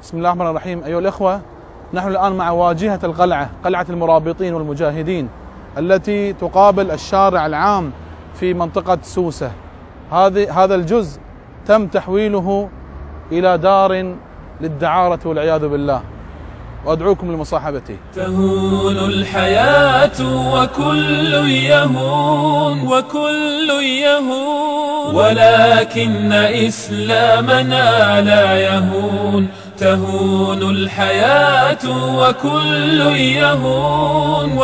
بسم الله الرحمن الرحيم. أيها الأخوة، نحن الآن مع واجهة القلعة، قلعة المرابطين والمجاهدين التي تقابل الشارع العام في منطقة سوسة. هذا الجزء تم تحويله إلى دار للدعارة والعياذ بالله، وأدعوكم لمصاحبتي. تهون الحياة وكل يهون ولكن إسلامنا لا يهون. تهون الحياة وكل يهون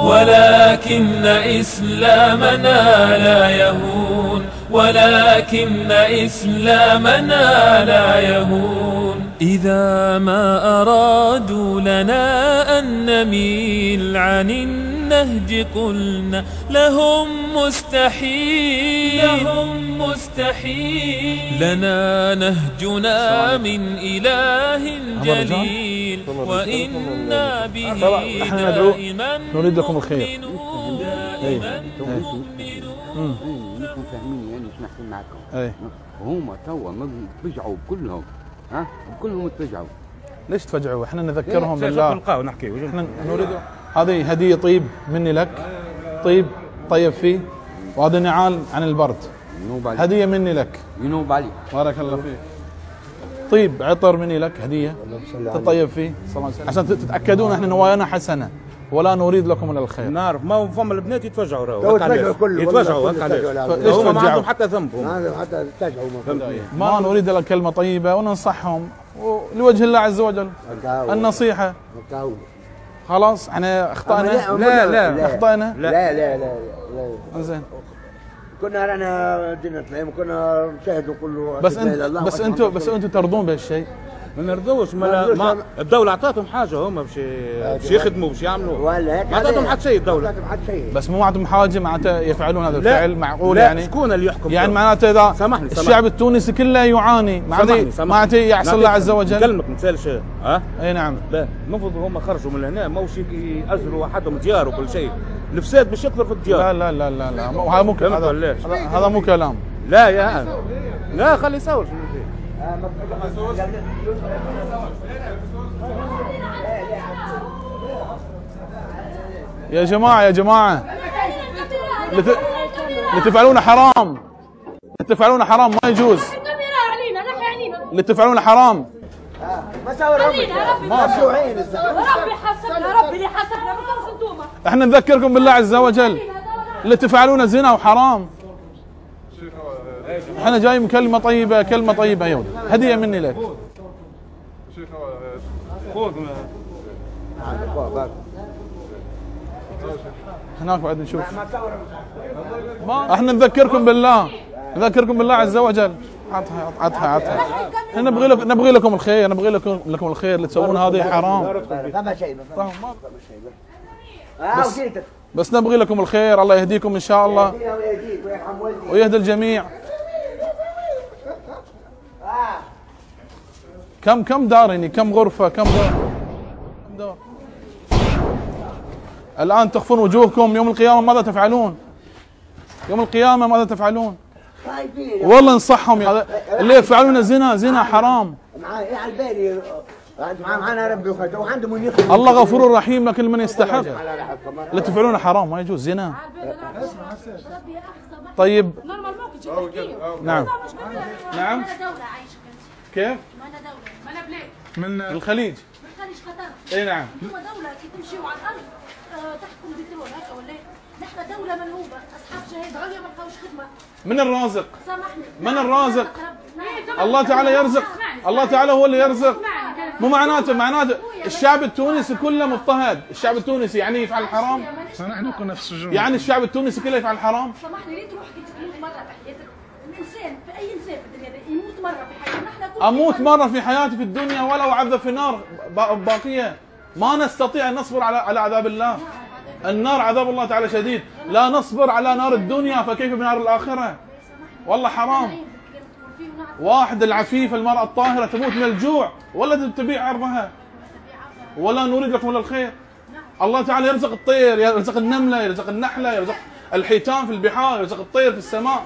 ولكن إسلامنا لا يهون، ولكن إسلامنا لا يهون. إذا ما أرادوا لنا أن نميل عن النهج قلنا لهم مستحيل، لنا نهجنا من إله جليل، وإنا به دائما نريد لكم الخير. انكم فاهمين يعني ايش نحكي معكم. وهم توا تفجعوا كلهم، كلهم تفجعوا. ليش تفجعوا؟ احنا نذكرهم بالله. نلقاو نحكي. احنا نريد. هذه هديه طيب مني لك، طيب فيه، وهذا نعال عن البرد، هديه مني لك. ينوب عليك. بارك الله فيك. طيب عطر مني لك هديه تطيب فيه عشان تتاكدون احنا نوايانا حسنه ولا نريد لكم الا الخير. نعرف ما فما البنات يتفجعوا يتفجعوا هكا ليش؟ ليش ما تفجعوا؟ عندهم حتى ذنب هم. حتى يتفجعوا ما نريد الا كلمه طيبه وننصحهم لوجه الله عز وجل. النصيحه. خلاص احنا اخطانا. لا اخطانا. لا زين. كنا رانا دينا طلعنا كنا نشاهدوا كله. بس انتم ترضون بهالشيء؟ ما نرضوش. ما الدولة أعطتهم حاجة، هم باش يخدموا باش يعملوا. ما أعطتهم حتى شيء الدولة. بس مو معطهم حاجة معناته يفعلون هذا الفعل معقول يعني؟ شكون اللي يحكم؟ يعني معناته إذا سامحني الشعب التونسي كله يعاني معناته يحصل الله عز وجل. كلمك مثال شيء. اي نعم. لا المفروض هم خرجوا من هنا ماهوش يأجروا وحدهم ديار وكل شيء. الفساد باش يكثر في الديار. لا هذا مو هذا مو كلام. لا يا لا خلي يسوي. يا جماعة اللي تفعلونه حرام، ما يجوز. اللي تفعلونه حرام. ما سوى ربي حسبنا، ربي اللي حسبنا. احنا نذكركم بالله عز وجل، اللي تفعلونه زنا وحرام. احنا جاي من كلمة طيبة يوم هدية مني لك. هناك بعد نشوف. احنا نذكركم بالله عز وجل. عطها. احنا نبغي لكم الخير، اللي تسوون هذه حرام. بس نبغي لكم الخير. الله يهديكم ان شاء الله ويهدي الجميع. كم دار يعني؟ كم غرفة؟ كم دار؟ الآن تخفون وجوهكم. يوم القيامة ماذا تفعلون؟ والله انصحهم اللي يفعلون زنا حرام. معنا ربي وعنده من الله غفور رحيم لكن من يستحق. اللي تفعلون حرام ما يجوز. زنا. طيب. نعم. كيف؟ ما انا بلاد من الخليج. قطر. اي نعم. هو دولة تمشيوا على الارض تحكم بترول هكا ولا؟ نحن دولة منهوبة، اصحاب شهادة عليا ما لقاوش خدمة. من الرازق؟ سامحني. من الرازق؟ الله تعالى يرزق. الله تعالى هو اللي يرزق. مو معناته الشعب التونسي كله مضطهد. الشعب التونسي يعني يفعل الحرام؟ نحن كنا في السجون. يعني الشعب التونسي كله يفعل الحرام؟ سامحني، ليه تروح تموت مرة في حياتك؟ الانسان في اي انسان في الدنيا يموت مرة في حياته. نحن اموت مرة في حياتي في الدنيا ولو اعذب في النار باقية. ما نستطيع ان نصبر على عذاب الله. النار عذاب الله تعالى شديد. لا نصبر على نار الدنيا فكيف بنار الاخرة؟ والله حرام. واحد العفيف المرأة الطاهرة تموت من الجوع ولا تبيع عرضها. ولا نريد لكم الا الخير. الله تعالى يرزق الطير، يرزق النملة، يرزق النحلة، يرزق الحيتان في البحار، يرزق الطير في السماء.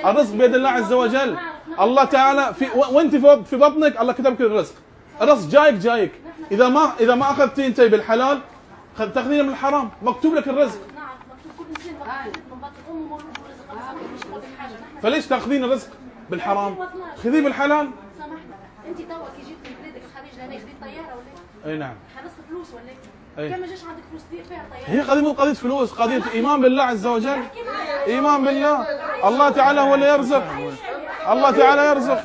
الرزق بيد الله عز وجل. الله تعالى وانت في بطنك الله كتب لك الرزق. الرزق جايك. اذا ما اخذتي انت بالحلال تاخذينه من الحرام، مكتوب لك الرزق. نعم مكتوب كل انسان من بطن امه مولود برزق الله حاجه. فليش تاخذين الرزق بالحرام؟ خذيه بالحلال. سامحنا انت توك جيت من بلادك الخليج لهنا خذيت طياره ولا؟ اي نعم. خلصت فلوس ولا؟ كان ما جاش عندك فلوس تدير فيها طياره. هي قضيه مو قضيه فلوس، قضيه ايمان بالله عز وجل. ايمان بالله. الله تعالى هو اللي يرزق. الله تعالى يرزق.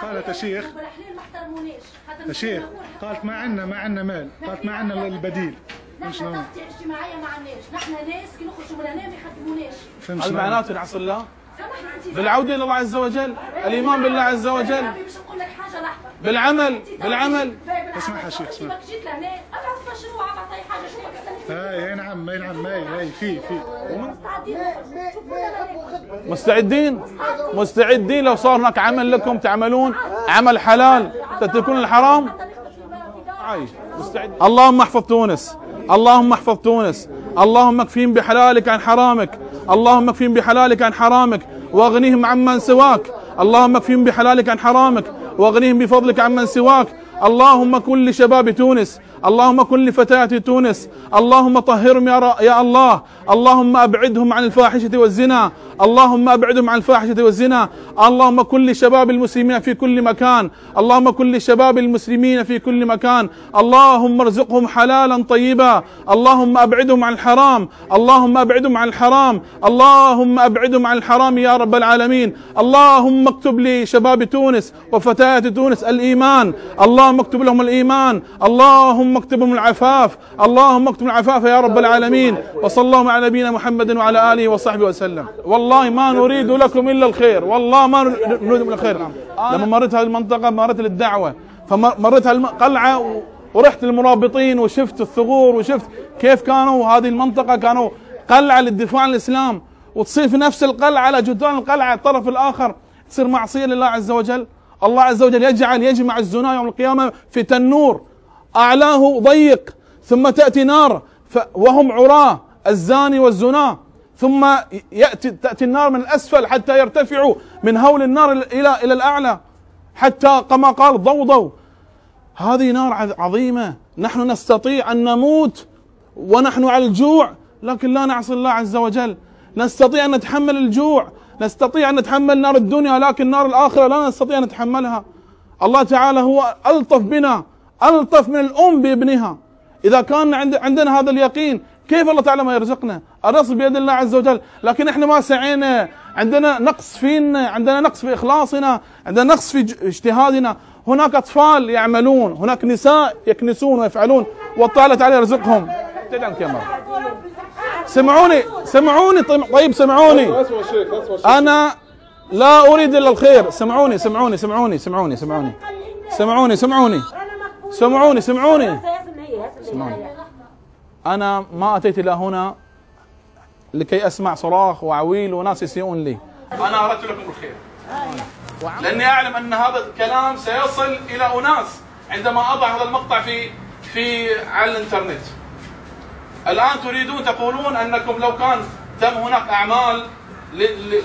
قالت يا شيخ يا شيخ قالت ما عندنا مال، قالت ما عندنا البديل. نحن تغطية اجتماعية ما عندناش، نحن ناس كي نخرجوا من هنا ما يخدموناش. هل معناته نعصي الله؟ بالعودة إلى الله عز وجل، الإيمان بالله عز وجل. باش نقول لك حاجة لحظة. بالعمل. اسمع يا شيخ اسمع. جيت لهنا أبعث مشروع أبعث أي حاجة شنو اي نعم في مستعدين لو صار هناك عمل لكم تعملون عمل حلال تتركون الحرام. مستعد. اللهم احفظ تونس، اللهم احفظ تونس، اللهم اكفيهم بحلالك عن حرامك، اللهم اكفيهم بحلالك عن حرامك واغنيهم عمن سواك، اللهم اكفيهم بحلالك عن حرامك واغنيهم بفضلك عمن سواك. اللهم كن لشباب تونس، اللهم كن لفتيات تونس، اللهم طهرهم يا الله، اللهم أبعدهم عن الفاحشة والزنا، اللهم أبعدهم عن الفاحشة والزنا، اللهم كن لشباب المسلمين في كل مكان، اللهم كن لشباب المسلمين في كل مكان، اللهم ارزقهم حلالا طيبا، اللهم أبعدهم عن الحرام، اللهم أبعدهم عن الحرام، اللهم أبعدهم عن الحرام يا رب العالمين. اللهم اكتب لشباب تونس وفتيات تونس الإيمان، اللهم اكتب لهم الإيمان، اللهم اكتبهم العفاف، اللهم اكتب العفاف يا رب العالمين. وصلى الله على نبينا محمد وعلى آله وصحبه وسلم. والله ما نريد لكم إلا الخير، والله ما نريد إلا الخير. لما مريت هذه المنطقة مريت للدعوة، فمريت هالقلعة ورحت للمرابطين وشفت الثغور وشفت كيف كانوا هذه المنطقة كانوا قلعة للدفاع عن الإسلام، وتصير في نفس القلعة على جدران القلعة الطرف الآخر تصير معصية لله عز وجل. الله عز وجل يجمع الزنا يوم القيامة في تنور أعلاه ضيق، ثم تأتي نار وهم عراة الزاني والزنا، ثم تأتي النار من الأسفل حتى يرتفعوا من هول النار إلى الأعلى حتى كما قال ضوضوا. هذه نار عظيمة. نحن نستطيع أن نموت ونحن على الجوع، لكن لا نعصي الله عز وجل. نستطيع أن نتحمل الجوع، نستطيع أن نتحمل نار الدنيا، لكن نار الآخرة لا نستطيع أن نتحملها. الله تعالى هو ألطف بنا، ألطف من الأم بابنها. إذا كان عندنا هذا اليقين كيف الله تعالى ما يرزقنا؟ الرزق بيد الله عز وجل، لكن احنا ما سعينا، عندنا نقص فينا، عندنا نقص في إخلاصنا، عندنا نقص في اجتهادنا. هناك أطفال يعملون، هناك نساء يكنسون ويفعلون، والله تعالى يرزقهم. سمعوني طيب سمعوني. أنا لا أريد إلا الخير. سمعوني. أنا ما أتيت إلى هنا لكي أسمع صراخ وعويل وناس يسيئون لي. أنا أردت لكم الخير، لأني أعلم أن هذا الكلام سيصل إلى أناس عندما أضع هذا المقطع على الإنترنت. الآن تريدون تقولون أنكم لو كان تم هناك أعمال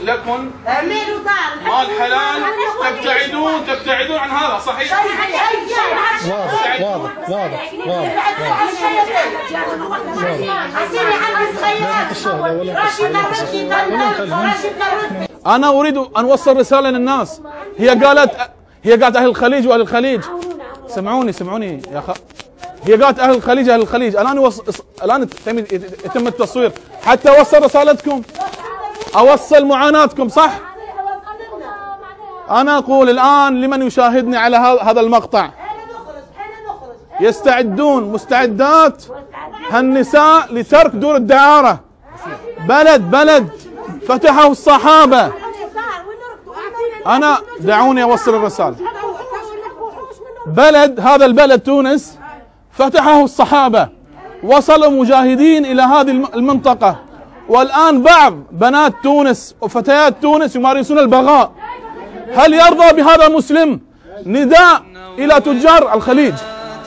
لكم مال حلال تبتعدون عن هذا. صحيح؟ واضح. أنا أريد أن أوصل رسالة للناس. هي قالت أهل الخليج وأهل الخليج. سمعوني يا هي قالت أهل الخليج. الآن يتم التصوير حتى أوصل رسالتكم، أوصل معاناتكم. صح؟ أنا أقول الآن لمن يشاهدني على هذا المقطع، مستعدات هالنساء لترك دور الدعارة. بلد فتحه الصحابة. أنا دعوني أوصل الرسالة. هذا البلد تونس فتحه الصحابة، وصلوا مجاهدين إلى هذه المنطقة، والآن بعض بنات تونس وفتيات تونس يمارسون البغاء. هل يرضى بهذا مسلم؟ نداء إلى تجار الخليج،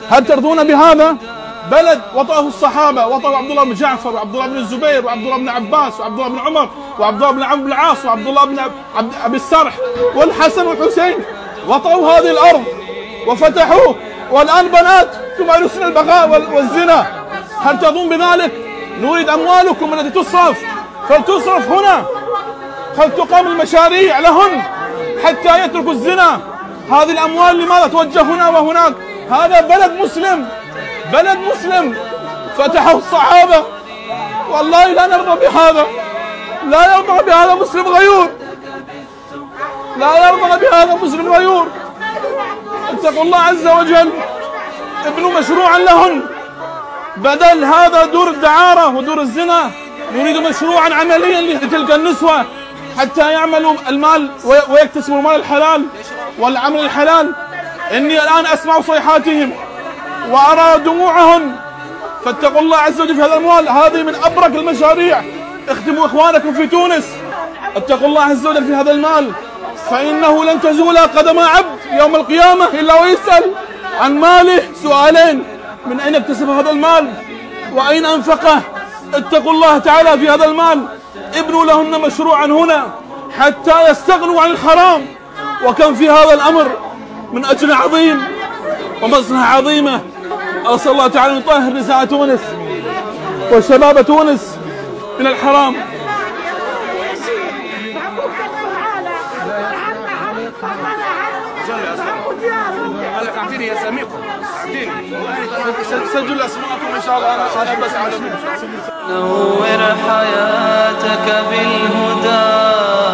هل ترضون بهذا؟ بلد وطأه الصحابة، وطأه عبد الله بن جعفر وعبد الله بن الزبير وعبد الله بن عباس وعبد الله بن عمر وعبد الله بن عمرو بن العاص وعبد الله بن أبي السرح والحسن والحسين، وطأوا هذه الأرض وفتحوه، والآن بنات تمارسون البغاء والزنا. هل تظن بذلك؟ نريد أموالكم التي تصرف فلتصرف هنا، فلتقام المشاريع لهن حتى يتركوا الزنا. هذه الأموال لماذا توجه هنا وهناك؟ هذا بلد مسلم، بلد مسلم فتحه الصحابة. والله لا نرضى بهذا، لا يرضى بهذا مسلم غيور، لا يرضى بهذا مسلم غيور. اتقوا الله عز وجل، ابنوا مشروعا لهن بدل هذا دور الدعارة ودور الزنا. نريد مشروعا عمليا لتلك النسوة حتى يعملوا المال ويكتسبوا المال الحلال والعمل الحلال. إني الآن أسمع صيحاتهم وأرى دموعهن، فاتقوا الله عز وجل في هذا الأموال. هذه من أبرك المشاريع. اخدموا إخوانكم في تونس، اتقوا الله عز وجل في هذا المال، فإنه لن تزول قدم عبد يوم القيامة إلا ويسأل عن ماله سؤالين: من أين اكتسب هذا المال وأين أنفقه؟ اتقوا الله تعالى في هذا المال، ابنوا لهن مشروعا هنا حتى يستغنوا عن الحرام. وكم في هذا الأمر من أجر عظيم ومصلحة عظيمة. أسأل الله تعالى أن يطهر نساء تونس وشباب تونس من الحرام. اعطيني يا سميكم، اعطيني سجل اسماءكم ان شاء الله. انا بس عليكم. نور حياتك بالهدى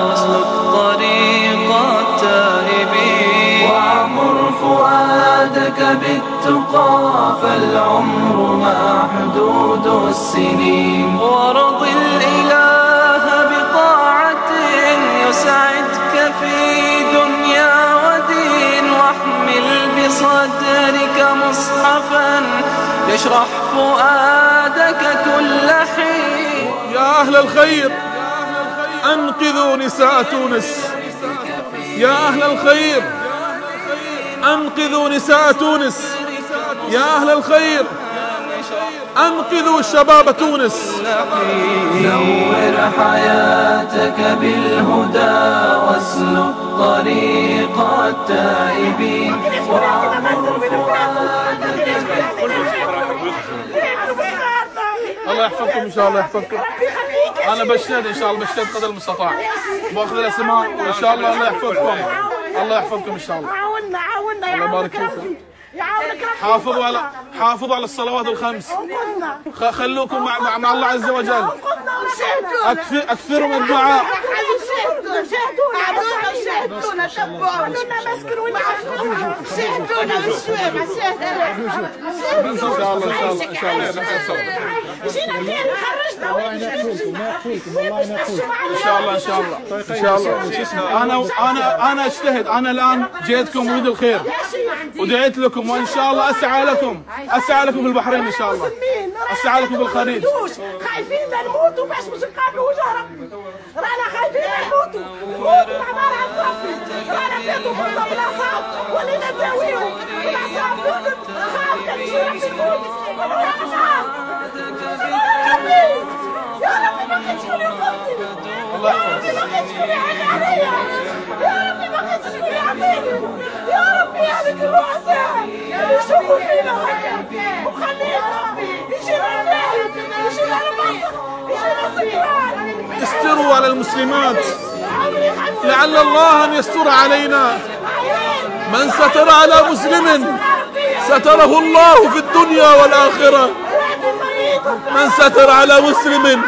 واسلك طريق التائبين، واعمر فؤادك بالتقى فالعمر محدود السنين، وارض الاله بطاعة يسعدك في دنيا ودين، واحمل بصدرك مصحفا يشرح فؤادك كل حين. يا أهل الخير أنقذوا نساء تونس، يا أهل الخير أنقذوا نساء تونس، يا أهل الخير أنقذوا شباب تونس. نور حياتك بالهدى واسلك طريق التائبين، الله يحفظكم ان شاء الله، يحفظكم. انا بجتهد ان شاء الله، بجتهد قدر المستطاع، باخذ الاسماء وان شاء الله الله يحفظكم، الله يحفظكم ان شاء الله. عاونا الله يبارك فيكم. يعاونك حافظوا على الصلوات الخمس، خلوكم مع الله عز وجل، اكثروا من الدعاء. ان شاء الله ان شاء الله انا اجتهد. انا الان جيتكم اريد الخير ودعيت لكم، وان شاء الله اسعى لكم في البحرين ان شاء الله، اسعى لكم في الخليج. خايفين نموتوا باش مش نقابلوا وجه ربي، رانا خايفين نموتوا، موتوا مع نار عند ربي، رانا بيتوا كلهم بالاعصاب ولينا نداويهم بالاعصاب كلهم، خاف كان يجي ربي نموت، وانا نخاف. يا ربي ما كتجيني وقفتي، يا ربي ما كتجيني عيني عليا، يا ربي ما كتجيني يعطيني، يا ربي هذيك الرؤساء يشوفوا فينا هكا وخلينا يجينا النهي، يجينا المسخ، يجينا السكران. استروا على المسلمات لعل الله ان يستر علينا. من ستر على مسلم ستره الله في الدنيا والآخرة، من ستر على مسلم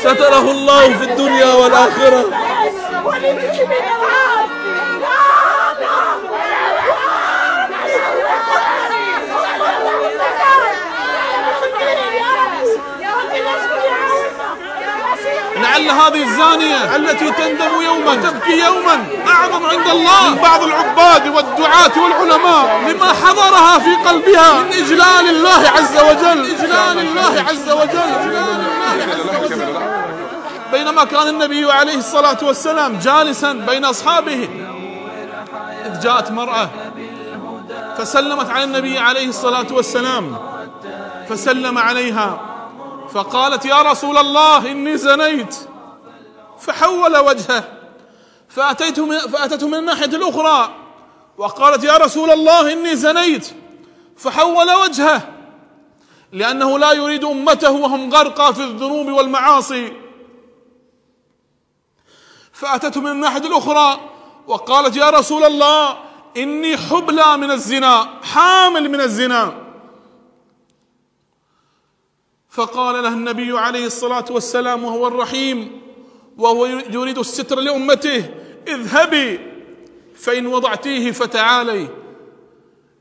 ستره الله في الدنيا والآخرة. لعل هذه الزانية التي تندم يوما تبكي يوما أعظم عند الله من بعض العباد والدعاة والعلماء لما حضرها في قلبها من إجلال الله عز وجل، إجلال الله عز وجل. بينما كان النبي عليه الصلاة والسلام جالسا بين أصحابه إذ جاءت مرأة فسلمت على النبي عليه الصلاة والسلام فسلم عليها فقالت يا رسول الله إني زنيت، فحول وجهه فأتته من الناحية الأخرى وقالت يا رسول الله إني زنيت، فحول وجهه لأنه لا يريد أمته وهم غرقى في الذنوب والمعاصي. فأتته من الناحية الأخرى وقالت يا رسول الله إني حبلى من الزنا، حامل من الزنا. فقال له النبي عليه الصلاة والسلام وهو الرحيم وهو يريد الستر لأمته اذهبي فإن وضعتيه فتعالي.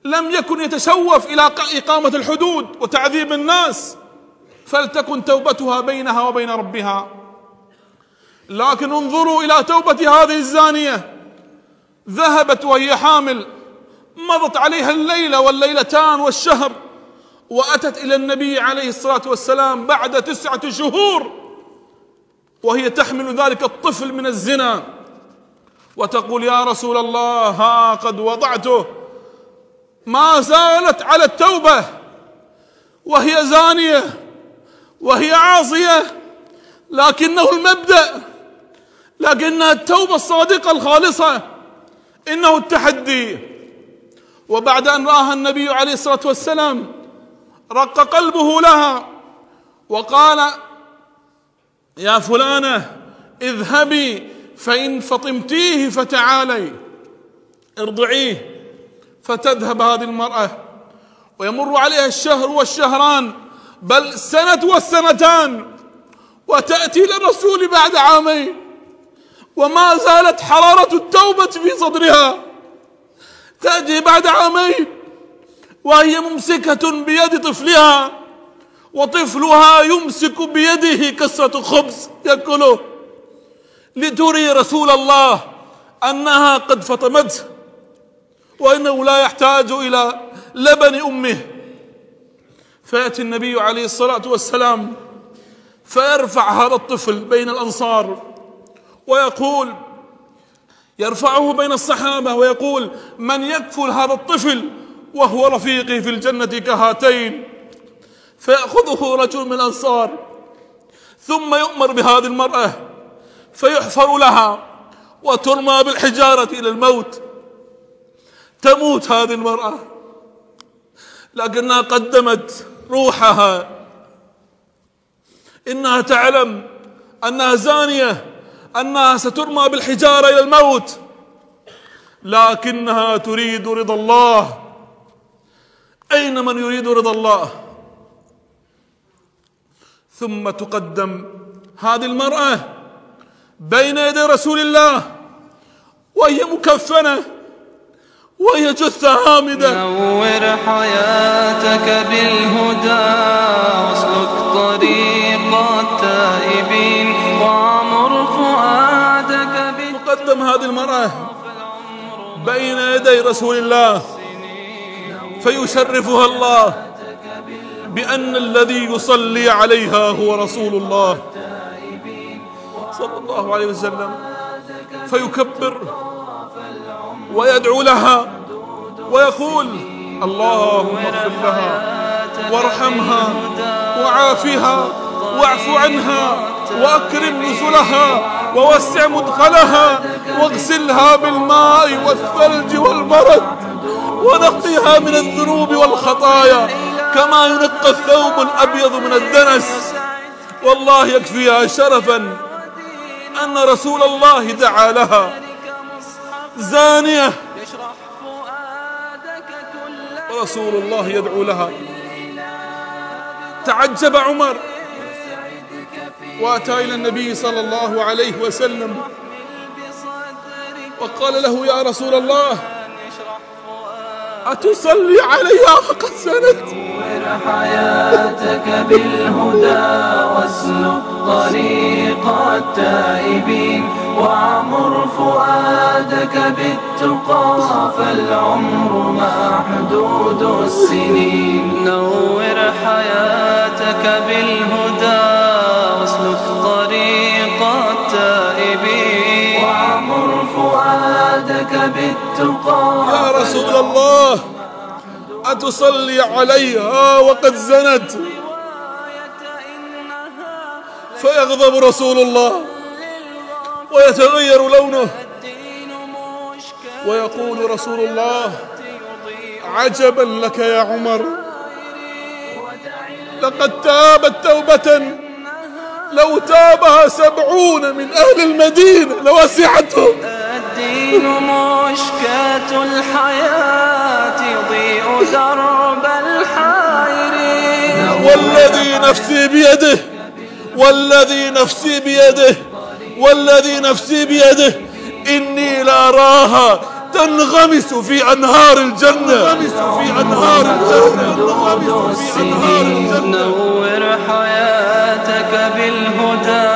لم يكن يتشوف إلى إقامة الحدود وتعذيب الناس، فلتكن توبتها بينها وبين ربها. لكن انظروا إلى توبة هذه الزانية، ذهبت وهي حامل، مضت عليها الليلة والليلتان والشهر، وأتت إلى النبي عليه الصلاة والسلام بعد 9 شهور وهي تحمل ذلك الطفل من الزنا، وتقول يا رسول الله ها قد وضعته. ما زالت على التوبة وهي زانية وهي عاصية، لكنه المبدأ، لكنها التوبة الصادقة الخالصة، إنه التحدي. وبعد أن رآها النبي عليه الصلاة والسلام رق قلبه لها وقال يا فلانة اذهبي فإن فطمتيه فتعالي ارضعيه. فتذهب هذه المرأة ويمر عليها الشهر والشهران بل السنة والسنتان، وتأتي للرسول بعد عامين وما زالت حرارة التوبة في صدرها. تأتي بعد عامين وهي ممسكة بيد طفلها، وطفلها يمسك بيده كسرة خبز يأكله، لتري رسول الله أنها قد فطمته وإنه لا يحتاج إلى لبن أمه. فيأتي النبي عليه الصلاة والسلام فيرفع هذا الطفل بين الأنصار ويقول، يرفعه بين الصحابة ويقول من يكفل هذا الطفل وهو رفيقي في الجنة كهاتين. فيأخذه رجل من الأنصار ثم يؤمر بهذه المرأة فيحفر لها وترمى بالحجارة إلى الموت. تموت هذه المرأة لكنها قدمت روحها، إنها تعلم أنها زانية، أنها سترمى بالحجارة إلى الموت، لكنها تريد رضا الله. أين من يريد رضا الله؟ ثم تقدم هذه المرأة بين يدي رسول الله وهي مكفنة وهي جثة هامدة. نور حياتك بالهدى واسلك طريق التائبين وعمر فؤادك تقدم هذه المرأة بين يدي رسول الله فيشرفها الله بأن الذي يصلي عليها هو رسول الله صلى الله عليه وسلم، فيكبر ويدعو لها ويقول اللهم اغفر لها وارحمها وعافها واعف عنها وأكرم نزلها ووسع مدخلها واغسلها بالماء والثلج والبرد ونقيها من الذنوب والخطايا كما ينقى الثوب الأبيض من الدنس. والله يكفيها شرفا أن رسول الله دعا لها زانية ورسول الله يدعو لها. تعجب عمر وأتى إلى النبي صلى الله عليه وسلم وقال له يا رسول الله أتصلي عليها وقد زنت؟ نور حياتك بالهدى واسلك طريق التائبين وعمر فؤادك بالتقى فالعمر محدود السنين. نور حياتك بالهدى واسلك طريق التائبين وعمر فؤادك بالتقى. يا رسول الله أتصلي عليها وقد زنت؟ فيغضب رسول الله ويتغير لونه، ويقول رسول الله: عجبا لك يا عمر، لقد تابت توبة لو تابها 70 من أهل المدينة لوسعتهم. الدين مشكاة الحياة يضيء درب الحائرين. والذي نفسي بيده، والذي نفسي بيده، والذي نفسي بيده، إني لأراها تنغمس في أنهار الجنة، تنغمس في أنهار الجنة، تنغمس في أنهار الجنة. نور حياتك بالهدى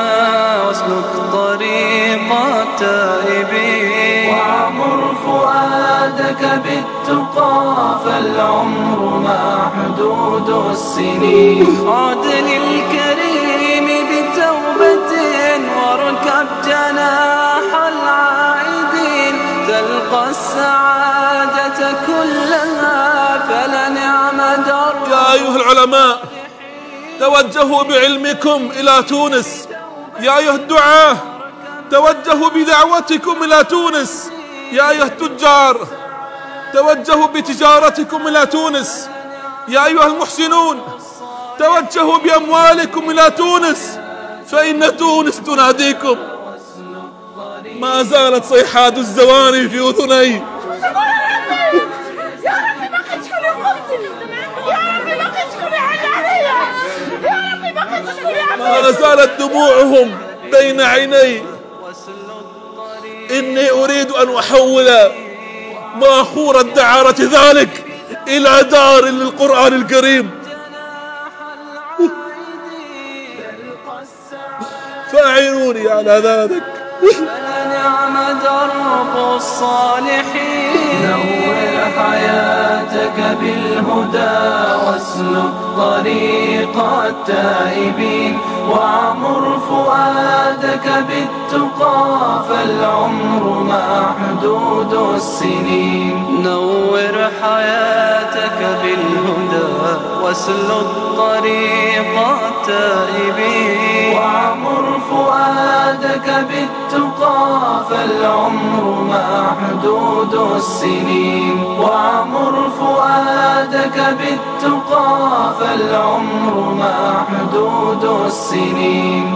واسلك طريق التائبين، وعمر فؤادك بالتقى فالعمر محدود السنين. عد للكريم بتوبة واركب جناح العائدين، تلقى السعادة كلها فلنعم درب. يا أيها العلماء توجهوا بعلمكم إلى تونس، يا أيها الدعاة توجهوا بدعوتكم إلى تونس، يا أيها التجار توجهوا بتجارتكم إلى تونس، يا أيها المحسنون توجهوا بأموالكم إلى تونس، فإن تونس تناديكم. ما زالت صيحات الزواني في أذني. ما زالت دموعهم بين عيني. إني أريد أن أحول مأخور الدعارة ذلك إلى دار للقرآن الكريم، فأعينوني على ذلك. فلنعم درب الصالحين. نور حياتك بالهدى واسلك طريق التائبين، وعمر فؤادك بالتقى فالعمر محدود السنين. نور حياتك بالهدى واسلك طريق التائبين، وعمر فؤادك بالتقى فالعمر محدود السنين. وعمر فؤادك بالتقى فالعمر محدود السنين.